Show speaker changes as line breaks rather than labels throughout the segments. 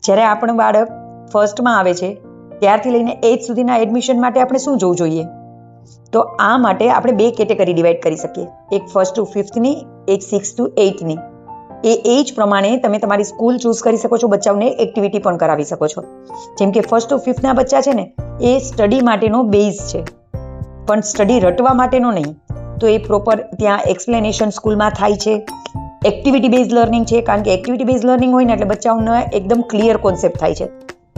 જ્યારે આપણું બાળક ફર્સ્ટમાં આવે છે ત્યારથી લઈને 8th સુધીના એડમિશન માટે આપણે શું જોવું જોઈએ? તો આ માટે આપણે 2 કેટેગરી ડિવાઈડ કરી શકીએ. એક 1st to 5thની, એક 6th to 8thની. એ એજ પ્રમાણે તમે તમારી સ્કૂલ ચૂઝ કરી શકો છો, બચ્ચાઓને એક્ટિવિટી પણ કરાવી શકો છો. જેમ કે 1st to 5thના બચ્ચા છે ને એ સ્ટડી માટેનો બેઝ છે, પણ સ્ટડી રટવા માટેનો નહીં. તો એ પ્રોપર ત્યાં એક્સપ્લેનેશન સ્કૂલમાં થાય છે. એક્ટિવિટી બેઝ લર્નિંગ છે, કારણ કે એક્ટિવિટી બેઝ લર્નિંગ હોય ને એટલે બચ્ચાઓને એકદમ ક્લિયર કોન્સેપ્ટ થાય છે.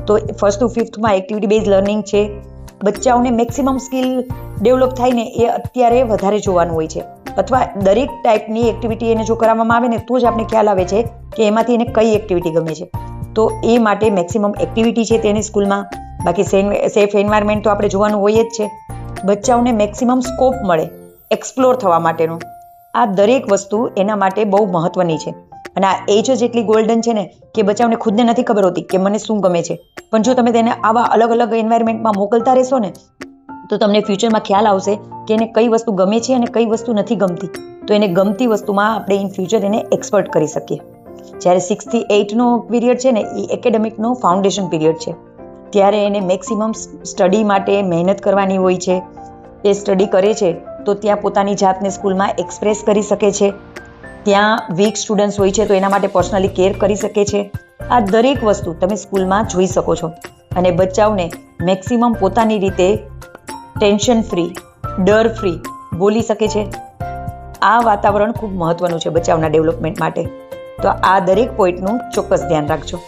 તો 1st to 5thમાં એક્ટિવિટી બેઝ લર્નિંગ છે. બચ્ચાઓને મેક્સિમમ સ્કિલ ડેવલપ થાય ને એ અત્યારે વધારે જોવાનું હોય છે, અથવા દરેક ટાઈપની એક્ટિવિટી એને જો કરાવવામાં આવે ને તો જ આપણે ખ્યાલ આવે છે કે એમાંથી એને કઈ એક્ટિવિટી ગમે છે. તો એ માટે મેક્સિમમ એક્ટિવિટી છે તેની સ્કૂલમાં. બાકી સેફ એન્વાયરમેન્ટ તો આપણે જોવાનું હોય જ છે. બચ્ચાઓને મેક્સિમમ સ્કોપ મળે એક્સપ્લોર થવા માટેનો. આ દરેક વસ્તુ એના માટે બહુ મહત્વની છે. અને આ એજ જ એટલી ગોલ્ડન છે ને કે બચ્ચાઓને ખુદને નથી ખબર હોતી કે મને શું ગમે છે, પણ જો તમે તેને આવા અલગ અલગ એન્વાયરમેન્ટમાં મોકલતા રહેશો ને તો તમને ફ્યુચરમાં ખ્યાલ આવશે કે એને કઈ વસ્તુ ગમે છે અને કઈ વસ્તુ નથી ગમતી. તો એને ગમતી વસ્તુમાં આપણે ઇન ફ્યુચર એને એક્સપર્ટ કરી શકીએ. જ્યારે 6 થી 8નો પીરિયડ છે ને એ એકેડેમિકનો ફાઉન્ડેશન પીરિયડ છે. ત્યારે એને મેક્સિમમ સ્ટડી માટે મહેનત કરવાની હોય છે. એ સ્ટડી કરે છે તો ત્યાં પોતાની જાતને સ્કૂલમાં એક્સપ્રેસ કરી શકે છે. ત્યાં વીક સ્ટુડન્ટ્સ હોય છે તો એના માટે પર્સનલી કેર કરી શકે છે. આ દરેક વસ્તુ તમે સ્કૂલમાં જોઈ શકો છો. અને બચ્ચાઓને મેક્સિમમ પોતાની રીતે ટેન્શન ફ્રી, ડર ફ્રી બોલી શકે છે. આ વાતાવરણ ખૂબ મહત્વનું છે બચ્ચાઓના ડેવલપમેન્ટ માટે. તો આ દરેક પોઈન્ટનું ચોક્કસ ધ્યાન રાખજો.